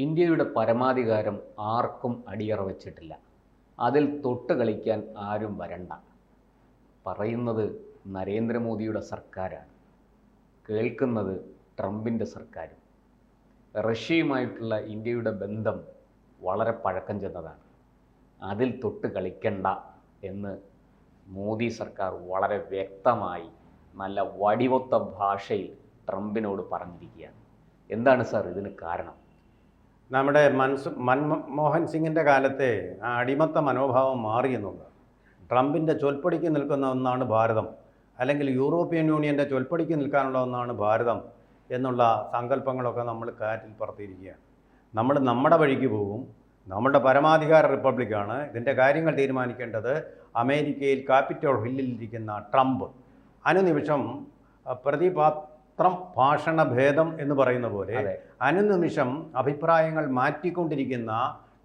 ഇന്ത്യയുടെ പരമാധികാരം ആർക്കും അടിയറ വച്ചിട്ടില്ല. അതിൽ തൊട്ട് കളിക്കാൻ ആരും വരണ്ട. പറയുന്നത് നരേന്ദ്രമോദിയുടെ സർക്കാരാണ്, കേൾക്കുന്നത് ട്രംപിൻ്റെ സർക്കാരും. റഷ്യയുമായിട്ടുള്ള ഇന്ത്യയുടെ ബന്ധം വളരെ പഴക്കം ചെന്നതാണ്. അതിൽ തൊട്ട് കളിക്കണ്ട എന്ന് മോദി സർക്കാർ വളരെ വ്യക്തമായി നല്ല വടിവൊത്ത ഭാഷയിൽ ട്രംപിനോട് പറഞ്ഞിരിക്കുകയാണ്. എന്താണ് സാർ ഇതിന് കാരണം? നമ്മുടെ മൻമോഹൻ സിംഗിൻ്റെ കാലത്തെ ആ അടിമത്ത മനോഭാവം മാറിയെന്നുള്ളത്. ട്രംപിൻ്റെ ചൊൽപ്പടിക്ക് നിൽക്കുന്ന ഒന്നാണ് ഭാരതം, അല്ലെങ്കിൽ യൂറോപ്യൻ യൂണിയൻ്റെ ചൊൽപ്പടിക്ക് നിൽക്കാനുള്ള ഒന്നാണ് ഭാരതം എന്നുള്ള സങ്കല്പങ്ങളൊക്കെ നമ്മൾ കാറ്റിൽ പറത്തിയിരിക്കുകയാണ്. നമ്മൾ നമ്മുടെ വഴിക്ക് പോകും. നമ്മുടെ പരമാധികാര റിപ്പബ്ലിക്കാണ്. ഇതിൻ്റെ കാര്യങ്ങൾ തീരുമാനിക്കേണ്ടത് അമേരിക്കയിൽ ക്യാപിറ്റൽ ഹില്ലിലിരിക്കുന്ന ട്രംപ്. അനുനിമിഷം പ്രതിപാത്രം ഭാഷണഭേദം എന്ന് പറയുന്ന പോലെ അനുനിമിഷം അഭിപ്രായങ്ങൾ മാറ്റിക്കൊണ്ടിരിക്കുന്ന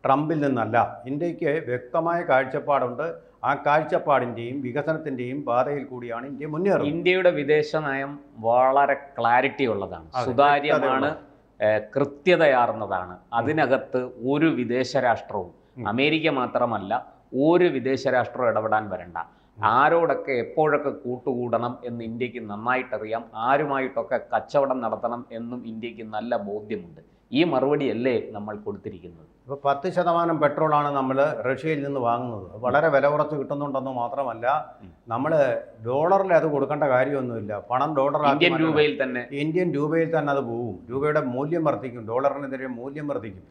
ട്രംപിൽ നിന്നല്ല, ഇന്ത്യക്ക് വ്യക്തമായ കാഴ്ചപ്പാടുണ്ട്. ആ കാഴ്ചപ്പാടിൻ്റെയും വികസനത്തിൻ്റെയും പാതയിൽ കൂടിയാണ് ഇന്ത്യ മുന്നേറുന്നത്. ഇന്ത്യയുടെ വിദേശ നയം വളരെ ക്ലാരിറ്റി ഉള്ളതാണ്, സുതാര്യമാണ്, കൃത്യതയാർന്നതാണ്. അതിനകത്ത് ഒരു വിദേശ രാഷ്ട്രവും, അമേരിക്ക മാത്രമല്ല, ഒരു വിദേശ രാഷ്ട്രവും ഇടപെടാൻ വരണ്ട. ആരോടൊക്കെ എപ്പോഴൊക്കെ കൂട്ടുകൂടണം എന്ന് ഇന്ത്യക്ക് നന്നായിട്ടറിയാം. ആരുമായിട്ടൊക്കെ കച്ചവടം നടത്തണം എന്നും ഇന്ത്യക്ക് നല്ല ബോധ്യമുണ്ട്. ഈ മറുപടിയല്ലേ നമ്മൾ കൊടുത്തിരിക്കുന്നത്. ഇപ്പോൾ 10% പെട്രോളാണ് നമ്മൾ റഷ്യയിൽ നിന്ന് വാങ്ങുന്നത്. വളരെ വില കുറച്ച് കിട്ടുന്നുണ്ടെന്ന് മാത്രമല്ല, നമ്മൾ ഡോളറിൽ അത് കൊടുക്കേണ്ട കാര്യമൊന്നുമില്ല. പണം ഇന്ത്യൻ രൂപയിൽ തന്നെ അത് പോകും. രൂപയുടെ മൂല്യം വർദ്ധിക്കും, ഡോളറിനെതിരെ മൂല്യം വർദ്ധിക്കും.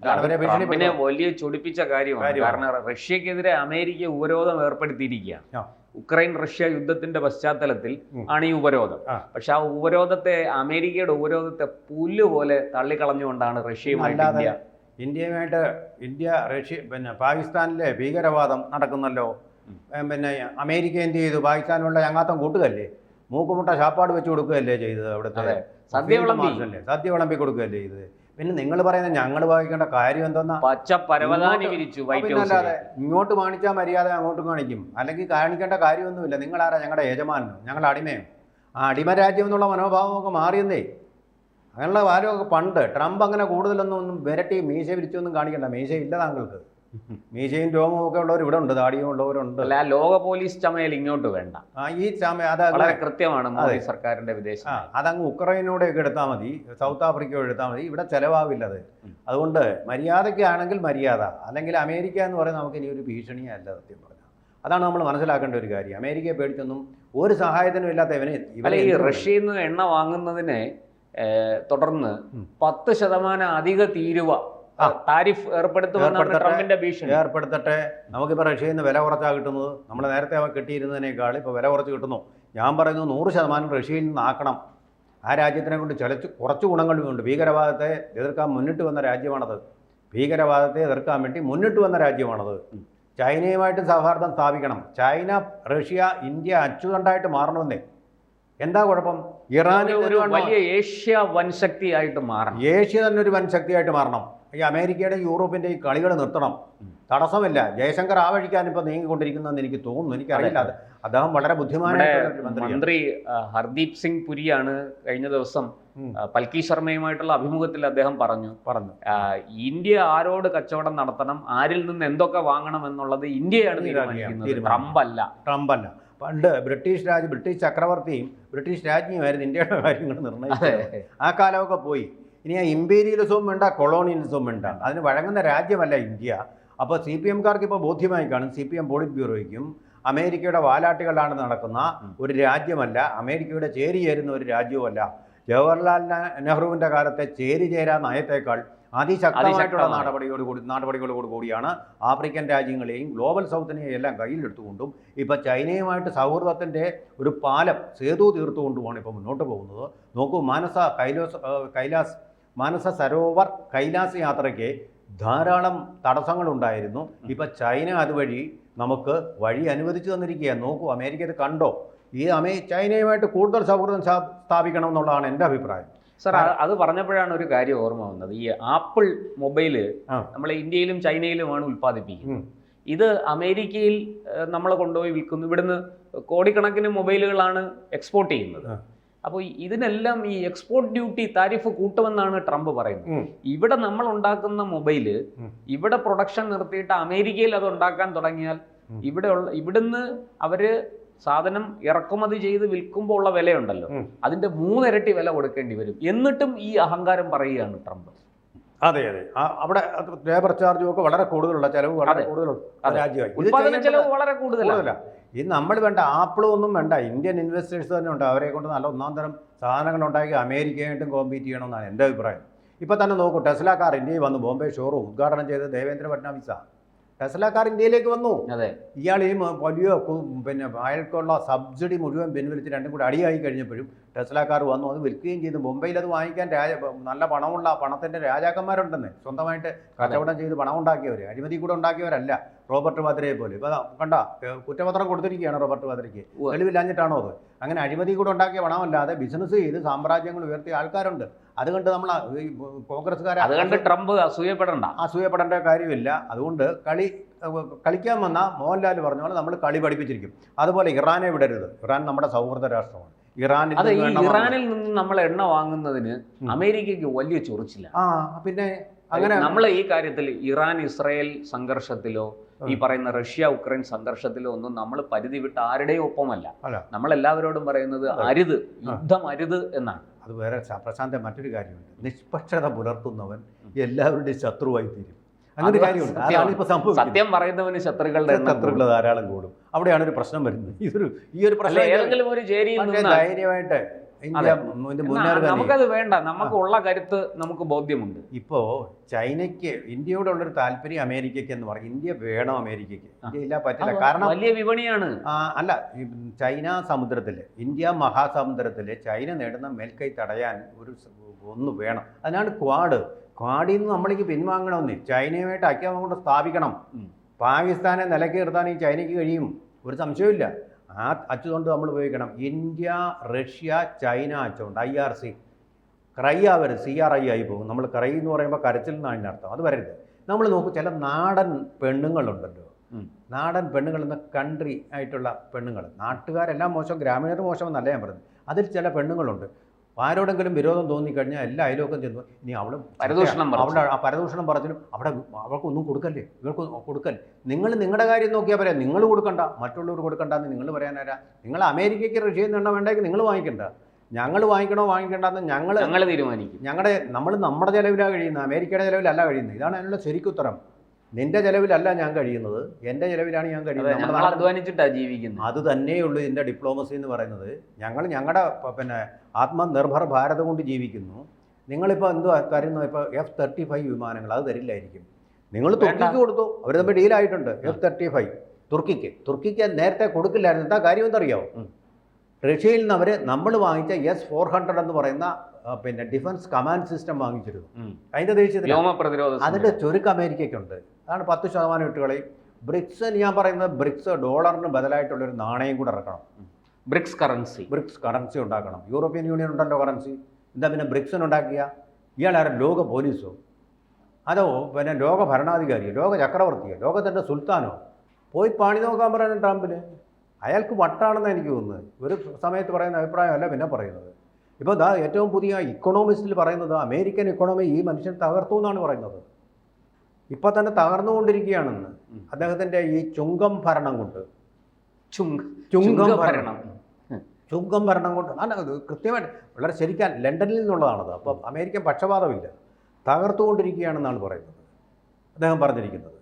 പിന്നെ വലിയ ചൊടിപ്പിച്ച കാര്യമാണ്. കാരണം റഷ്യക്കെതിരെ അമേരിക്ക ഉപരോധം ഏർപ്പെടുത്തിയിരിക്കുകയാണ്. ഉക്രൈൻ റഷ്യ യുദ്ധത്തിന്റെ പശ്ചാത്തലത്തിൽ ആണ് ഈ ഉപരോധം. പക്ഷെ ആ ഉപരോധത്തെ, അമേരിക്കയുടെ ഉപരോധത്തെ പുല്ലുപോലെ തള്ളിക്കളഞ്ഞുകൊണ്ടാണ് റഷ്യയുമായിട്ട് ഇന്ത്യ റഷ്യ പാകിസ്ഥാനിലെ ഭീകരവാദം നടക്കുന്നല്ലോ. അമേരിക്ക എന്ത് ചെയ്തു? പാകിസ്ഥാനുള്ള ചങ്ങാത്തം കൂട്ടുകയല്ലേ, മൂക്കുമുട്ട ശാപ്പാട് വെച്ച് കൊടുക്കുകയല്ലേ ചെയ്തത്. അവിടുത്തെ സദ്യ വിളമ്പി കൊടുക്കുകയല്ലേ ചെയ്തത്. പിന്നെ നിങ്ങൾ പറയുന്നത് ഞങ്ങൾ വായിക്കേണ്ട കാര്യം എന്തെന്നാ? പിന്നല്ലാതെ ഇങ്ങോട്ട് കാണിച്ചാൽ മര്യാദ അങ്ങോട്ടും കാണിക്കും, അല്ലെങ്കിൽ കാണിക്കേണ്ട കാര്യമൊന്നുമില്ല. നിങ്ങളാരാ? ഞങ്ങളുടെ യജമാനോ? ഞങ്ങളുടെ അടിമയോ? ആ അടിമരാജ്യം എന്നുള്ള മനോഭാവമൊക്കെ മാറിയെന്നേ. അങ്ങനെയുള്ള കാലമൊക്കെ പണ്ട്. ട്രംപ് അങ്ങനെ കൂടുതലൊന്നും വിരട്ടി മീശ വിരിച്ചൊന്നും കാണിക്കണ്ട. മീശയില്ല താങ്കൾക്ക്. മീശയും രോമവും ഒക്കെ ഉള്ളവർ ഇവിടെ ഉണ്ട്, താടിയും ഉള്ളവരുണ്ട്. ലോക പോലീസ് ചമയൽ ഇങ്ങോട്ട് വേണ്ട. ഈ ചമയ വളരെ കൃത്യമാണ് മോദി സർക്കാരിന്റെ വിദേശ. അതങ്ങ് ഉക്രൈനോടെയൊക്കെ എടുത്താൽ മതി, സൗത്ത് ആഫ്രിക്കയോട് എടുത്താൽ മതി. ഇവിടെ ചിലവാവില്ലത്. അതുകൊണ്ട് മര്യാദയ്ക്കാണെങ്കിൽ മര്യാദ, അല്ലെങ്കിൽ അമേരിക്ക എന്ന് പറയുന്നത് നമുക്ക് ഇനി ഒരു ഭീഷണിയല്ല. സത്യം പറഞ്ഞാൽ അതാണ് നമ്മൾ മനസ്സിലാക്കേണ്ട ഒരു കാര്യം. അമേരിക്കയെ പേടിച്ചൊന്നും ഒരു സഹായത്തിനും ഇല്ലാത്ത ഇവനെ ഈ റഷ്യയിൽ നിന്ന് എണ്ണ വാങ്ങുന്നതിനെ തുടർന്ന് 10% അധിക തീരുവ താരിഫ് ഏർപ്പെടുത്തട്ടെ. നമുക്കിപ്പോൾ റഷ്യയിൽ നിന്ന് വില കുറച്ചാണ് കിട്ടുന്നത്. നമ്മൾ നേരത്തെ കിട്ടിയിരുന്നതിനേക്കാൾ ഇപ്പോൾ വില കുറച്ച് കിട്ടുന്നു. ഞാൻ പറയുന്നു 100% റഷ്യയിൽ നിന്ന് ആക്കണം. ആ രാജ്യത്തിനെ കൊണ്ട് കുറച്ച് ഗുണങ്ങളുമുണ്ട്. ഭീകരവാദത്തെ എതിർക്കാൻ മുന്നിട്ട് വന്ന രാജ്യമാണത്. ഭീകരവാദത്തെ എതിർക്കാൻ വേണ്ടി മുന്നിട്ട് വന്ന രാജ്യമാണത്. ചൈനയുമായിട്ട് സൗഹാർദ്ദം സ്ഥാപിക്കണം. ചൈന, റഷ്യ, ഇന്ത്യ അച്ചുതണ്ടായിട്ട് മാറണമെന്നേ. എന്താ കുഴപ്പം? ഇറാനിൽ ഒരു വലിയ ഏഷ്യ വൻശക്തിയായിട്ട് മാറണം. ഏഷ്യ തന്നെ ഒരു വൻശക്തിയായിട്ട് മാറണം. ഈ അമേരിക്കയുടെ യൂറോപ്പിൻ്റെ ഈ കളികൾ നിർത്തണം. തടസ്സമില്ല. ജയശങ്കർ ആ വഴിക്കാണ് ഇപ്പോൾ നീങ്ങിക്കൊണ്ടിരിക്കുന്നതെന്ന് എനിക്ക് തോന്നുന്നു. എനിക്കറിയില്ല. അദ്ദേഹം വളരെ ബുദ്ധിമാനായ മന്ത്രി ഹർദീപ് സിംഗ് പുരിയാണ് കഴിഞ്ഞ ദിവസം പൽക്കി ശർമ്മയുമായിട്ടുള്ള അഭിമുഖത്തിൽ അദ്ദേഹം പറഞ്ഞു ഇന്ത്യ ആരോട് കച്ചവടം നടത്തണം, ആരിൽ നിന്ന് എന്തൊക്കെ വാങ്ങണം എന്നുള്ളത് ഇന്ത്യയാണ് തീരുമാനിക്കുന്നത്, ട്രംപല്ല. പണ്ട് ബ്രിട്ടീഷ് ചക്രവർത്തിയും ബ്രിട്ടീഷ് രാജ്ഞിയുമായിരുന്നു ഇന്ത്യയുടെ കാര്യങ്ങൾ നിർണ്ണയിച്ചത്. ആ കാലമൊക്കെ പോയി. ഇനി ആ ഇമ്പീരിയലിസവും വേണ്ട, കൊളോണിയലിസവും വേണ്ട. അതിന് വഴങ്ങുന്ന രാജ്യമല്ല ഇന്ത്യ. അപ്പോൾ CPM-കാർക്ക് ഇപ്പോൾ ബോധ്യമായി കാണും, CPM പോളിറ്റ് ബ്യൂറോയ്ക്കും, അമേരിക്കയുടെ വാലാട്ടികളാണ് നടക്കുന്ന ഒരു രാജ്യമല്ല, അമേരിക്കയുടെ ചേരി ചേരുന്ന ഒരു രാജ്യവുമല്ല. ജവഹർലാൽ നെഹ്റുവിൻ്റെ കാലത്തെ ചേരി ചേരാ നയത്തേക്കാൾ അതിശക്തമായിട്ടുള്ള നടപടികളോട് കൂടിയാണ് ആഫ്രിക്കൻ രാജ്യങ്ങളെയും ഗ്ലോബൽ സൗത്തിനെയും എല്ലാം കയ്യിലെടുത്തുകൊണ്ടും ഇപ്പോൾ ചൈനയുമായിട്ട് സൗഹൃദത്തിൻ്റെ ഒരു പാലം, സേതു തീർത്തുകൊണ്ടുമാണ് ഇപ്പോൾ മുന്നോട്ട് പോകുന്നത്. നോക്കൂ, മാനസ സരോവർ കൈലാസ് യാത്രയ്ക്ക് ധാരാളം തടസ്സങ്ങളുണ്ടായിരുന്നു. ഇപ്പം ചൈന അതുവഴി നമുക്ക് വഴി അനുവദിച്ചു തന്നിരിക്കുകയാണ്. നോക്കൂ, അമേരിക്ക ഇത് കണ്ടോ? ഈ ചൈനയുമായിട്ട് കൂടുതൽ സൗഹൃദം സ്ഥാപിക്കണം എന്നുള്ളതാണ് എൻ്റെ അഭിപ്രായം. സാർ, അത് പറഞ്ഞപ്പോഴാണ് ഒരു കാര്യം ഓർമ്മ വന്നത്. ഈ ആപ്പിൾ മൊബൈല് നമ്മളെ ഇന്ത്യയിലും ചൈനയിലുമാണ് ഉൽപ്പാദിപ്പിക്കുന്നത്. ഇത് അമേരിക്കയിൽ നമ്മൾ കൊണ്ടുപോയി വിൽക്കുന്നു. ഇവിടുന്ന് കോടിക്കണക്കിന് മൊബൈലുകളാണ് എക്സ്പോർട്ട് ചെയ്യുന്നത്. അപ്പോൾ ഇതിനെല്ലാം ഈ എക്സ്പോർട്ട് ഡ്യൂട്ടി താരിഫ് കൂട്ടുമെന്നാണ് ട്രംപ് പറയുന്നത്. ഇവിടെ നമ്മൾ ഉണ്ടാക്കുന്ന മൊബൈല് ഇവിടെ പ്രൊഡക്ഷൻ നിർത്തിയിട്ട് അമേരിക്കയിൽ അത് ഉണ്ടാക്കാൻ തുടങ്ങിയാൽ ഇവിടുന്ന് അവര് സാധനം ഇറക്കുമതി ചെയ്ത് വിൽക്കുമ്പോൾ ഉള്ള വിലയുണ്ടല്ലോ, അതിന്റെ 3 ഇരട്ടി വില കൊടുക്കേണ്ടി വരും. എന്നിട്ടും ഈ അഹങ്കാരം പറയുകയാണ് ട്രംപ്. അതെ അതെ, അവിടെ ലേബർ ചാർജും ഒക്കെ വളരെ കൂടുതലുള്ള ചിലവ് വളരെ കൂടുതലുള്ള രാജ്യമായി. ഉത്പാദന ചെലവ് വളരെ കൂടുതലാണ്. ഇത് നമ്മൾ വേണ്ട, ആപ്പിളും ഒന്നും വേണ്ട, ഇന്ത്യൻ ഇൻവെസ്റ്റേഴ്സ് തന്നെ ഉണ്ട്. അവരെ കൊണ്ട് നല്ല ഒന്നാം തരം സാധനങ്ങൾ ഉണ്ടാക്കി അമേരിക്കയായിട്ടും കോമ്പീറ്റ് ചെയ്യണമെന്നാണ് എൻ്റെ അഭിപ്രായം. ഇപ്പോൾ തന്നെ നോക്കൂ, ടെസ്ല കാർ ഇന്ത്യയിൽ വന്നു. ബോംബെ ഷോറൂം ഉദ്ഘാടനം ചെയ്ത് ദേവേന്ദ്ര ഫഡ്നാവിസാണ്. ടെസ്ല കാർ ഇന്ത്യയിലേക്ക് വന്നു. അതെ, ഇയാൾ ഈ വലിയ അയാൾക്കുള്ള സബ്സിഡി മുഴുവൻ പിൻവലിച്ച് രണ്ടും കൂടി അടിയായി കഴിഞ്ഞപ്പോഴും ടെസ്ല കാർ വന്നു, അത് വിൽക്കുകയും ചെയ്തു. മുംബൈയിൽ അത് വാങ്ങിക്കാൻ നല്ല പണത്തിൻ്റെ രാജാക്കന്മാരുണ്ടെന്ന്, സ്വന്തമായിട്ട് കച്ചവടം ചെയ്ത് പണം ഉണ്ടാക്കിയവർ, അഴിമതി കൂടെ ഉണ്ടാക്കിയവരല്ല റോബർട്ട് വാദ്രയെ പോലെ. ഇപ്പോൾ കണ്ട കുറ്റപത്രം കൊടുത്തിരിക്കുകയാണ് റോബർട്ട് വാദ്രയ്ക്ക്, തെളിവില്ലാഞ്ഞിട്ടാണോ അത്? അങ്ങനെ അഴിമതി കൂടെ ഉണ്ടാക്കിയ പണമല്ലാതെ ബിസിനസ് ചെയ്ത് സാമ്രാജ്യങ്ങൾ ഉയർത്തിയ ആൾക്കാരുണ്ട്. അതുകൊണ്ട് നമ്മൾ ഈ കോൺഗ്രസ്സുകാരെ അതുകൊണ്ട് ട്രംപ് അസൂയപ്പെടേണ്ട കാര്യമില്ല. അതുകൊണ്ട് കളിക്കാൻ വന്ന മോഹൻലാൽ പറഞ്ഞ പോലെ നമ്മൾ കളി പഠിപ്പിച്ചിരിക്കും. അതുപോലെ ഇറാനെ വിടരുത്. ഇറാൻ നമ്മുടെ സൗഹൃദ രാഷ്ട്രമാണ്. ഇറാനിൽ നിന്ന് നമ്മൾ എണ്ണ വാങ്ങുന്നതിന് അമേരിക്കയ്ക്ക് വലിയ ചൊറിച്ചില്ല. പിന്നെ അങ്ങനെ നമ്മൾ ഈ കാര്യത്തിൽ ഇറാൻ ഇസ്രായേൽ സംഘർഷത്തിലോ ഈ പറയുന്ന റഷ്യ ഉക്രൈൻ സംഘർഷത്തിലോ ഒന്നും നമ്മൾ പരിധി വിട്ട് ആരുടെയും ഒപ്പമല്ല. നമ്മൾ എല്ലാവരോടും പറയുന്നത് അരുത്, യുദ്ധം അരുത് എന്നാണ്. അത് വേറെ പ്രശാന്ത മറ്റൊരു കാര്യമുണ്ട്, നിഷ്പക്ഷത പുലർത്തുന്നവൻ എല്ലാവരുടെയും ശത്രുവായി തീരും. അങ്ങനെ കാര്യമുണ്ട്. അതാണ് ഇപ്പോൾ സംഭവിക്കുന്നത്. സത്യം പറയുന്നവന് ശത്രുക്കൾ ധാരാളം കൂടും. അവിടെയാണ് ഒരു പ്രശ്നം വരുന്നത്. ഈ ഒരു പ്രശ്നം ഏതെങ്കിലും ഒരു ചേരിയിൽ ധൈര്യമായിട്ട് നമുക്കത് വേണ്ട, നമുക്കുള്ള കരുത്ത് നമുക്ക് ബോധ്യമുണ്ട്. ഇപ്പോൾ ചൈനയ്ക്ക് ഇന്ത്യയോടുള്ളൊരു താല്പര്യം അമേരിക്കയ്ക്ക് എന്ന് പറയും. ഇന്ത്യ വേണം അമേരിക്കയ്ക്ക്, ഇന്ത്യ ഇല്ല പറ്റില്ല. കാരണം വലിയ വിപണിയാണ്. അല്ല, ചൈന സമുദ്രത്തിൽ, ഇന്ത്യ മഹാസമുദ്രത്തിൽ ചൈന നേടുന്ന മേൽക്കൈ തടയാൻ ഒന്ന് വേണം. അതിനാണ് ക്വാഡിൽ നിന്ന് നമ്മൾക്ക് പിൻവാങ്ങണമെന്ന്. ചൈനയുമായിട്ട് ഐക്യം കൊണ്ട് സ്ഥാപിക്കണം. പാകിസ്ഥാനെ നിലയ്ക്ക് നിർത്താൻ ഈ ചൈനയ്ക്ക് കഴിയും, ഒരു സംശയമില്ല. ആ അച്ചുകൊണ്ട് നമ്മൾ ഉപയോഗിക്കണം. ഇന്ത്യ, റഷ്യ, ചൈന അച്ചുകൊണ്ട് IRC ക്രൈ ആവരുത്, CRI ആയി പോകും. നമ്മൾ ക്രൈ എന്ന് പറയുമ്പോൾ കരച്ചിൽ നിന്നാണ് അതിനർത്ഥം. അത് വരരുത്. നമ്മൾ നോക്കും, ചില നാടൻ പെണ്ണുങ്ങളുണ്ടല്ലോ, നാടൻ പെണ്ണുങ്ങൾ എന്ന കൺട്രി ആയിട്ടുള്ള പെണ്ണുങ്ങൾ. നാട്ടുകാരെല്ലാം മോശം, ഗ്രാമീണർ മോശം എന്നല്ല ഞാൻ പറയുന്നത്. അതിൽ ചില പെണ്ണുങ്ങളുണ്ട്, ആരോടെങ്കിലും വിരോധം തോന്നിക്കഴിഞ്ഞാൽ എല്ലാ അയലോക്കം ചെന്നു ഇനി അവൾ അവിടെ ആ പരദൂഷണം പറഞ്ഞാലും അവൾക്കൊന്നും കൊടുക്കല്ലേ, ഇവർക്ക് കൊടുക്കല്ലേ. നിങ്ങൾ നിങ്ങളുടെ കാര്യം നോക്കിയാൽ പറയാം, നിങ്ങൾ കൊടുക്കണ്ട, മറ്റുള്ളവർ കൊടുക്കണ്ടെന്ന് നിങ്ങൾ പറയാനാരാ? നിങ്ങൾ അമേരിക്കയ്ക്ക് റഷ്യയിൽ നിന്ന് എണ്ണ വേണ്ടെങ്കിൽ നിങ്ങൾ വാങ്ങിക്കണ്ട, ഞങ്ങൾ വാങ്ങിക്കണോ വാങ്ങിക്കണ്ടെന്ന് ഞങ്ങൾ തീരുമാനിക്കും. നമ്മൾ നമ്മുടെ ചിലവിലാണ് കഴിയുന്നത്, അമേരിക്കയുടെ ചിലവിലല്ല കഴിയുന്നത്. ഇതാണ് അതിനുള്ള ശരിക്കുത്തരം. നിന്റെ ചിലവിലല്ല ഞാൻ കഴിയുന്നത്, എൻ്റെ ചിലവിലാണ് ഞാൻ കഴിയുന്നത്. അധ്വാനിച്ചിട്ടാണ് ജീവിക്കുന്നത്. അത് തന്നെയുള്ളൂ ഇതിൻ്റെ ഡിപ്ലോമസി എന്ന് പറയുന്നത്. ഞങ്ങളുടെ ആത്മനിർഭർ ഭാരതം കൊണ്ട് ജീവിക്കുന്നു. നിങ്ങളിപ്പോൾ എന്തുവാ തരുന്നത്? ഇപ്പോൾ F-35 വിമാനങ്ങൾ അത് തരില്ലായിരിക്കും. നിങ്ങൾ തുർക്കിക്ക് കൊടുത്തു, അവർ തമ്മിൽ ഡീലായിട്ടുണ്ട്. F-35 തുർക്കിക്ക് നേരത്തെ കൊടുക്കില്ലായിരുന്നു. എന്താ കാര്യം എന്തറിയാമോ? റഷ്യയിൽ നിന്ന് നമ്മൾ വാങ്ങിച്ച S-400 എന്ന് പറയുന്ന ഡിഫൻസ് കമാൻഡ് സിസ്റ്റം വാങ്ങിച്ചിരുന്നു. അതിൻ്റെ ദേഷ്യത്തിൽ അതിൻ്റെ ചുരുക്കം അമേരിക്കയ്ക്കുണ്ട്. അതാണ് 10% ഇട്ടുകളയും. ബ്രിക്സ് ഞാൻ പറയുന്നത്, ബ്രിക്സ് ഡോളറിന് ബദലായിട്ടുള്ളൊരു നാണയം കൂടെ ഇറക്കണം. ബ്രിക്സ് കറൻസി ഉണ്ടാക്കണം. യൂറോപ്യൻ യൂണിയൻ ഉണ്ടല്ലോ കറൻസി. എന്താ പിന്നെ ബ്രിക്സിന് ഉണ്ടാക്കിയ? ഇയാളാരും ലോക പോലീസോ, അതോ ലോക ഭരണാധികാരിയോ, ലോക ചക്രവർത്തിയോ, ലോകത്തിൻ്റെ സുൽത്താനോ? പോയി പണി നോക്കാൻ പറയണം ട്രംപിന്. അയാൾക്ക് വട്ടാണെന്ന് എനിക്ക് തോന്നുന്നത്. ഒരു സമയത്ത് പറയുന്ന അഭിപ്രായമല്ല പിന്നെ പറയുന്നത്. ഇപ്പോൾ ഏറ്റവും പുതിയ ഇക്കണോമിസ്റ്റിൽ പറയുന്നത് അമേരിക്കൻ ഇക്കണോമി ഈ മനുഷ്യൻ തകർത്തു എന്നാണ് പറയുന്നത്. ഇപ്പോൾ തന്നെ തകർന്നുകൊണ്ടിരിക്കുകയാണെന്ന്. അദ്ദേഹത്തിൻ്റെ ഈ ചുങ്കം ഭരണം കൊണ്ട് കൃത്യമായിട്ട് വളരെ ശരിക്കാൻ ലണ്ടനിൽ നിന്നുള്ളതാണത്. അപ്പം അമേരിക്കൻ പക്ഷപാതമില്ല, തകർത്തുകൊണ്ടിരിക്കുകയാണെന്നാണ് പറയുന്നത്, അദ്ദേഹം പറഞ്ഞിരിക്കുന്നത്.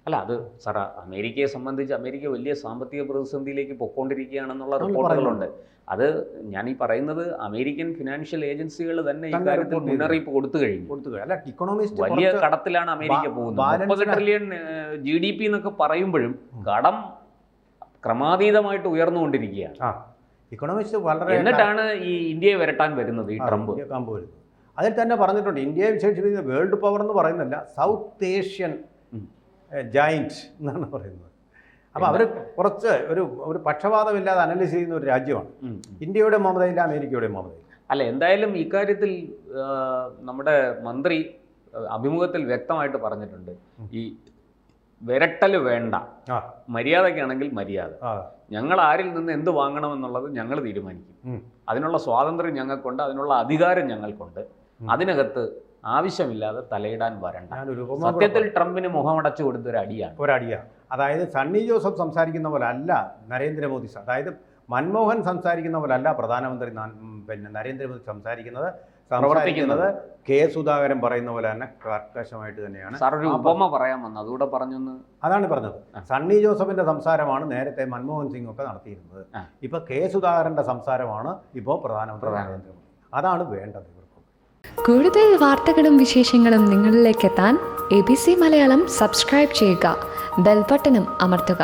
അല്ല, അത് സാർ, അമേരിക്കയെ സംബന്ധിച്ച് അമേരിക്ക വലിയ സാമ്പത്തിക പ്രതിസന്ധിയിലേക്ക് പൊയ്ക്കൊണ്ടിരിക്കുകയാണെന്നുള്ള റിപ്പോർട്ടുകളുണ്ട്. അത് ഞാൻ ഈ പറയുന്നത് അമേരിക്കൻ ഫിനാൻഷ്യൽ ഏജൻസികൾ തന്നെ ഈ കാര്യത്തിൽ മുന്നറിയിപ്പ് കൊടുത്തു കഴിഞ്ഞു. വലിയ കടത്തിലാണ് അമേരിക്ക പോകുന്നത്. 30 ട്രില്യൺ GDP എന്നൊക്കെ പറയുമ്പോഴും കടം ക്രമാതീതമായിട്ട് ഉയർന്നുകൊണ്ടിരിക്കുകയാണ്. എന്നിട്ടാണ് ഈ ഇന്ത്യയെ വരട്ടാൻ വരുന്നത് ഈ ട്രംപ്. അതിൽ തന്നെ പറഞ്ഞിട്ടുണ്ട്, ഇന്ത്യയെ വിശേഷിപ്പിക്കുന്ന വേൾഡ് പവർ എന്ന് പറയുന്നില്ല, സൗത്ത് ഏഷ്യൻ ജയൻറ്റ് എന്നാണ് പറയുന്നത്. അപ്പോൾ അവർ കുറച്ച് ഒരു പക്ഷപാതമില്ലാതെ അനലൈസ് ചെയ്യുന്ന ഒരു രാജ്യമാണ്. ഇന്ത്യയുടെ മമതയില്ല, അമേരിക്കയുടെ മമതയില്ല. അല്ല, എന്തായാലും ഇക്കാര്യത്തിൽ നമ്മുടെ മന്ത്രി അഭിമുഖത്തിൽ വ്യക്തമായിട്ട് പറഞ്ഞിട്ടുണ്ട്, ഈ വിരട്ടൽ വേണ്ട, ആ മര്യാദയ്ക്കാണെങ്കിൽ മര്യാദ. ആ ഞങ്ങൾ ആരിൽ നിന്ന് എന്ത് വാങ്ങണമെന്നുള്ളത് ഞങ്ങൾ തീരുമാനിക്കും. ഉം. അതിനുള്ള സ്വാതന്ത്ര്യം ഞങ്ങൾക്കുണ്ട്, അതിനുള്ള അധികാരം ഞങ്ങൾക്കുണ്ട്. അതിനകത്ത് ആവശ്യമില്ലാതെ തലയിടാൻ വരണ്ട. ഞാനൊരു ഉപമ സത്യത്തിൽ ട്രംപിന് മുഖമടച്ചു കൊടുത്തൊരു അടിയാണ്. ഒരടിയാണ്. അതായത് സണ്ണി ജോസഫ് സംസാരിക്കുന്ന പോലെ അല്ല നരേന്ദ്രമോദി, അതായത് മൻമോഹൻ സംസാരിക്കുന്ന പോലെ അല്ല പ്രധാനമന്ത്രി നരേന്ദ്രമോദി സംസാരിക്കുന്നത് കെ സുധാകരൻ പറയുന്ന പോലെ തന്നെ കർക്കശമായിട്ട് തന്നെയാണ്. സാർ ഒരു ഉപമ പറയാൻ വന്നു, അതുകൂടെ പറഞ്ഞൊന്ന്. അതാണ് പറഞ്ഞത്. സണ്ണി ജോസഫിന്റെ സംസാരമാണ് നേരത്തെ മൻമോഹൻ സിംഗ് ഒക്കെ നടത്തിയിരുന്നത്. ഇപ്പൊ കെ സുധാകരന്റെ സംസാരമാണ് ഇപ്പോൾ പ്രധാനമന്ത്രി നരേന്ദ്രമോദി. അതാണ് വേണ്ടത്. കൂടുതൽ വാർത്തകളും വിശേഷങ്ങളും നിങ്ങളിലേക്ക് എത്താൻ ABC മലയാളം സബ്സ്ക്രൈബ് ചെയ്യുക, ബെൽബട്ടനും അമർത്തുക.